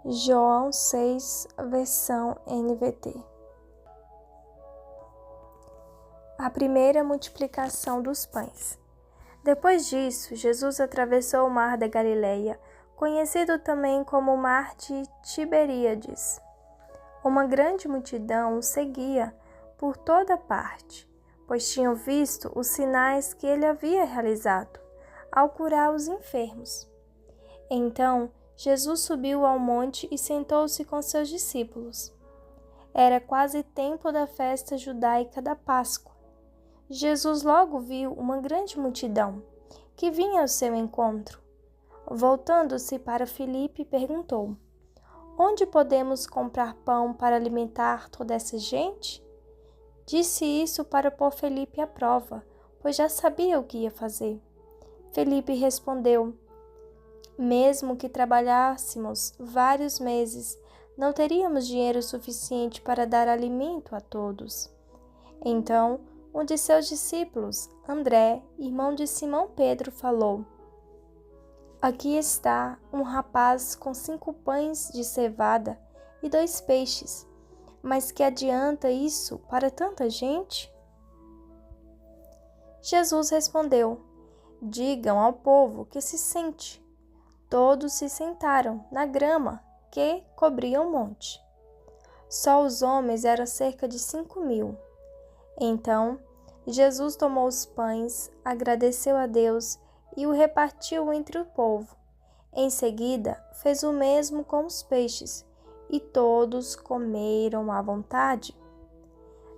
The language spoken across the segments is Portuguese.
João 6, versão NVT. A primeira multiplicação dos pães. Depois disso, Jesus atravessou o mar da Galileia, conhecido também como o mar de Tiberíades. Uma grande multidão o seguia por toda parte, pois tinham visto os sinais que ele havia realizado ao curar os enfermos. Então, Jesus subiu ao monte e sentou-se com seus discípulos. Era quase tempo da festa judaica da Páscoa. Jesus logo viu uma grande multidão que vinha ao seu encontro. Voltando-se para Filipe, perguntou: Onde podemos comprar pão para alimentar toda essa gente? Disse isso para pôr Filipe à prova, pois já sabia o que ia fazer. Filipe respondeu: Mesmo que trabalhássemos vários meses, não teríamos dinheiro suficiente para dar alimento a todos. Então, um de seus discípulos, André, irmão de Simão Pedro, falou: Aqui está um rapaz com 5 pães de cevada e 2 peixes. Mas que adianta isso para tanta gente? Jesus respondeu: Digam ao povo que se sente. Todos se sentaram na grama que cobria o monte. Só os homens eram cerca de 5.000. Então, Jesus tomou os pães, agradeceu a Deus e o repartiu entre o povo. Em seguida, fez o mesmo com os peixes, e todos comeram à vontade.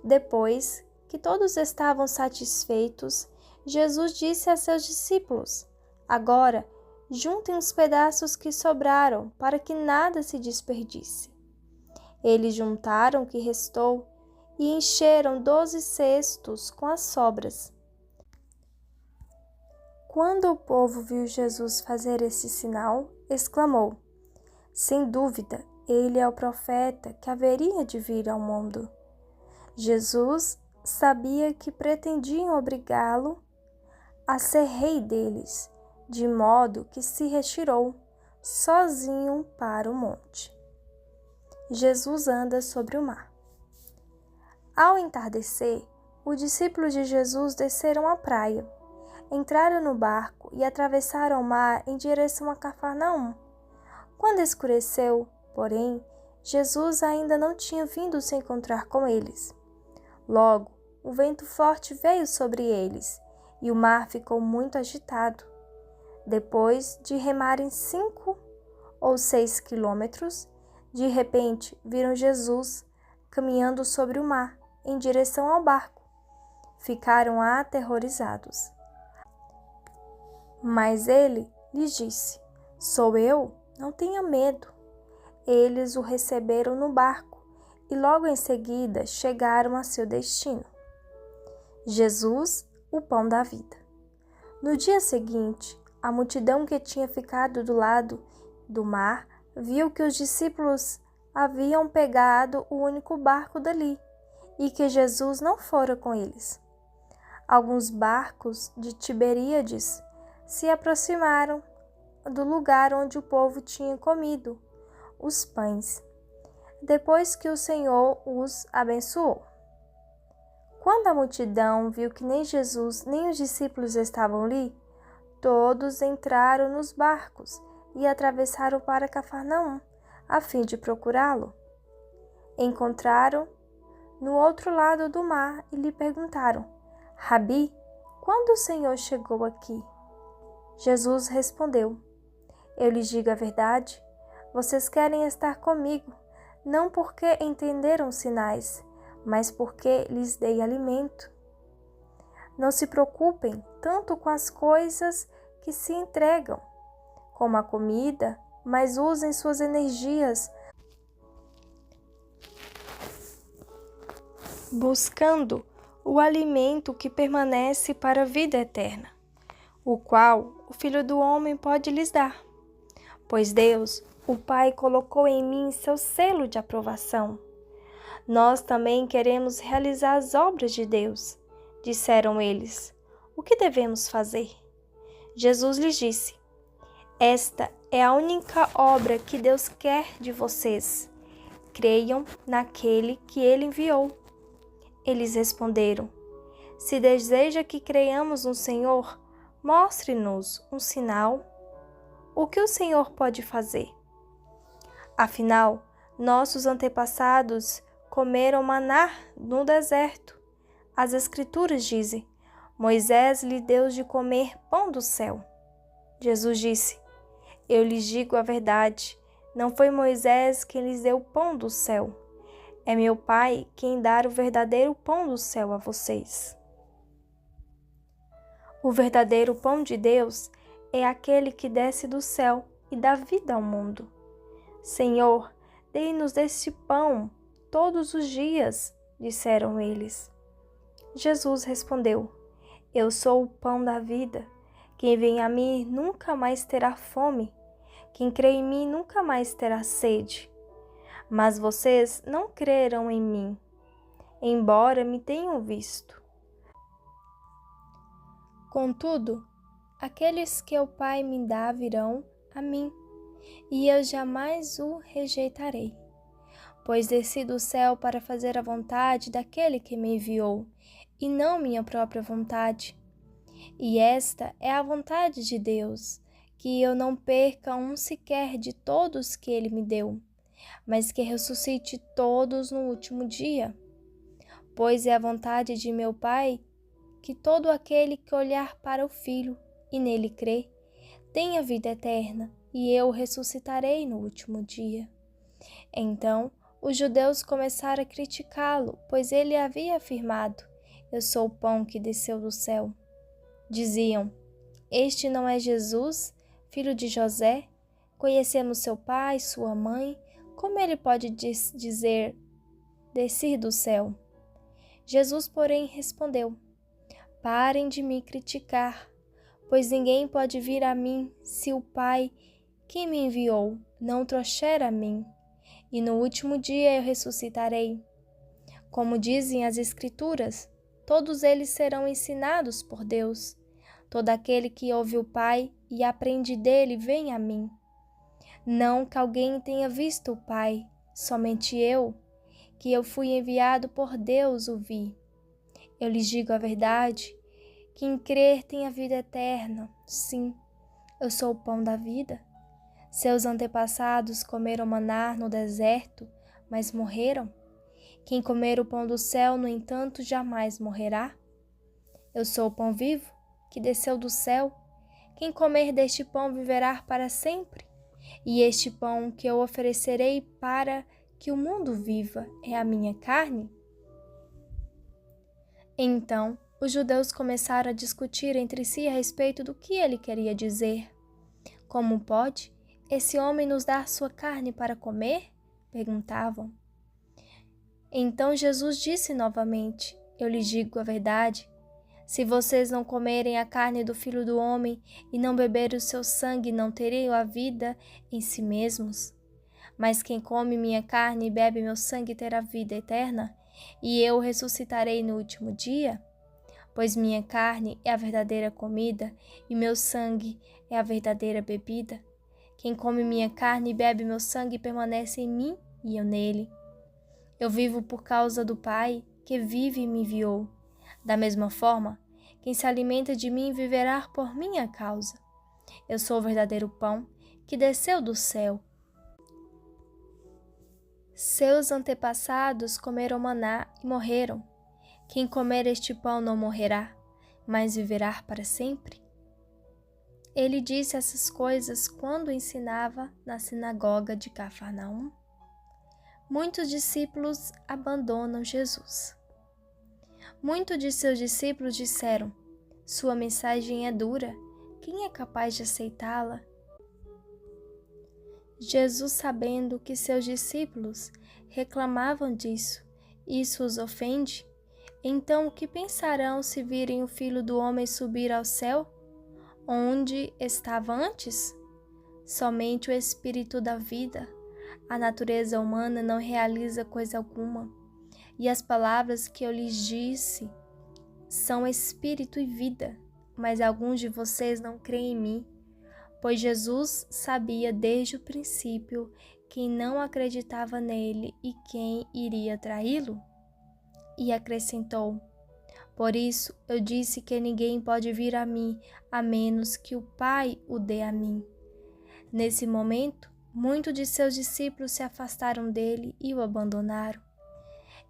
Depois que todos estavam satisfeitos, Jesus disse a seus discípulos: Agora, juntem os pedaços que sobraram, para que nada se desperdice. Eles juntaram o que restou e encheram 12 cestos com as sobras. Quando o povo viu Jesus fazer esse sinal, exclamou: Sem dúvida, ele é o profeta que haveria de vir ao mundo. Jesus sabia que pretendiam obrigá-lo a ser rei deles, de modo que se retirou sozinho para o monte. Jesus anda sobre o mar. Ao entardecer, os discípulos de Jesus desceram à praia, entraram no barco e atravessaram o mar em direção a Cafarnaum. Quando escureceu, porém, Jesus ainda não tinha vindo se encontrar com eles. Logo, um vento forte veio sobre eles e o mar ficou muito agitado. Depois de remarem 5 ou 6 quilômetros, de repente viram Jesus caminhando sobre o mar em direção ao barco. Ficaram aterrorizados. Mas ele lhes disse: Sou eu, não tenha medo. Eles o receberam no barco e logo em seguida chegaram a seu destino. Jesus, o pão da vida. No dia seguinte, a multidão que tinha ficado do lado do mar viu que os discípulos haviam pegado o único barco dali e que Jesus não fora com eles. Alguns barcos de Tiberíades se aproximaram do lugar onde o povo tinha comido os pães, depois que o Senhor os abençoou. Quando a multidão viu que nem Jesus nem os discípulos estavam ali, todos entraram nos barcos e atravessaram para Cafarnaum, a fim de procurá-lo. Encontraram no outro lado do mar e lhe perguntaram: Rabi, quando o Senhor chegou aqui? Jesus respondeu: Eu lhes digo a verdade, vocês querem estar comigo, não porque entenderam sinais, mas porque lhes dei alimento. Não se preocupem tanto com as coisas que se entregam, como a comida, mas usem suas energias buscando o alimento que permanece para a vida eterna, o qual o Filho do Homem pode lhes dar. Pois Deus, o Pai, colocou em mim seu selo de aprovação. Nós também queremos realizar as obras de Deus, disseram eles. O que devemos fazer? Jesus lhes disse: Esta É a única obra que Deus quer de vocês. Creiam naquele que Ele enviou. Eles responderam: Se deseja que creiamos no Senhor, mostre-nos um sinal. O que o Senhor pode fazer? Afinal, nossos antepassados comeram maná no deserto. As Escrituras dizem: Moisés lhe deu de comer pão do céu. Jesus disse: Eu lhes digo a verdade, não foi Moisés quem lhes deu o pão do céu. É meu Pai quem dá o verdadeiro pão do céu a vocês. O verdadeiro pão de Deus é aquele que desce do céu e dá vida ao mundo. Senhor, dê-nos deste pão todos os dias, disseram eles. Jesus respondeu: Eu sou o pão da vida. Quem vem a mim nunca mais terá fome. Quem crê em mim nunca mais terá sede. Mas vocês não creram em mim, embora me tenham visto. Contudo, aqueles que o Pai me dá virão a mim, e eu jamais o rejeitarei. Pois desci do céu para fazer a vontade daquele que me enviou, e não minha própria vontade. E esta é a vontade de Deus, que eu não perca um sequer de todos que Ele me deu, mas que ressuscite todos no último dia. Pois é a vontade de meu Pai que todo aquele que olhar para o Filho e nele crer, tenha vida eterna, e eu o ressuscitarei no último dia. Então, os judeus começaram a criticá-lo, pois ele havia afirmado: Eu sou o pão que desceu do céu. Diziam: Este não é Jesus, filho de José? Conhecemos seu pai, sua mãe. Como ele pode dizer, descer do céu? Jesus, porém, respondeu: Parem de me criticar, pois ninguém pode vir a mim se o Pai, que me enviou, não o trouxer a mim. E no último dia eu ressuscitarei. Como dizem as Escrituras, todos eles serão ensinados por Deus. Todo aquele que ouve o Pai e aprende dele vem a mim. Não que alguém tenha visto o Pai, somente eu, que eu fui enviado por Deus, o vi. Eu lhes digo a verdade, quem crer tem a vida eterna. Sim, eu sou o pão da vida. Seus antepassados comeram maná no deserto, mas morreram. Quem comer o pão do céu, no entanto, jamais morrerá. Eu sou o pão vivo, que desceu do céu. Quem comer deste pão viverá para sempre. E este pão que eu oferecerei para que o mundo viva é a minha carne. Então, os judeus começaram a discutir entre si a respeito do que ele queria dizer. Como pode esse homem nos dar sua carne para comer? Perguntavam. Então Jesus disse novamente: Eu lhes digo a verdade. Se vocês não comerem a carne do Filho do Homem e não beberem o seu sangue, não terem a vida em si mesmos. Mas quem come minha carne e bebe meu sangue terá vida eterna, e eu o ressuscitarei no último dia. Pois minha carne é a verdadeira comida e meu sangue é a verdadeira bebida. Quem come minha carne e bebe meu sangue permanece em mim e eu nele. Eu vivo por causa do Pai, que vive e me enviou. Da mesma forma, quem se alimenta de mim viverá por minha causa. Eu sou o verdadeiro pão que desceu do céu. Seus antepassados comeram maná e morreram. Quem comer este pão não morrerá, mas viverá para sempre. Ele disse essas coisas quando ensinava na sinagoga de Cafarnaum. Muitos discípulos abandonam Jesus. Muitos de seus discípulos disseram: Sua mensagem é dura, quem é capaz de aceitá-la? Jesus, sabendo que seus discípulos reclamavam disso, isso os ofende, então o que pensarão se virem o Filho do Homem subir ao céu? Onde estava antes? Somente o Espírito da vida. A natureza humana não realiza coisa alguma. E as palavras que eu lhes disse são espírito e vida, mas alguns de vocês não creem em mim, pois Jesus sabia desde o princípio quem não acreditava nele e quem iria traí-lo. E acrescentou: por isso eu disse que ninguém pode vir a mim, a menos que o Pai o dê a mim. Nesse momento, muitos de seus discípulos se afastaram dele e o abandonaram.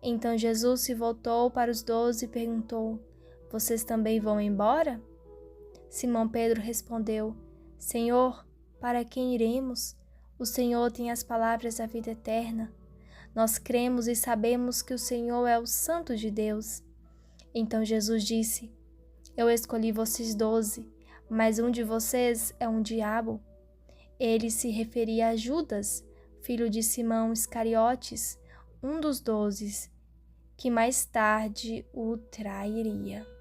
Então Jesus se voltou para os 12 e perguntou: vocês também vão embora? Simão Pedro respondeu: Senhor, para quem iremos? O Senhor tem as palavras da vida eterna. Nós cremos e sabemos que o Senhor é o Santo de Deus. Então Jesus disse: eu escolhi vocês 12, mas um de vocês é um diabo. Ele se referia a Judas, filho de Simão Iscariotes, um dos 12, que mais tarde o trairia.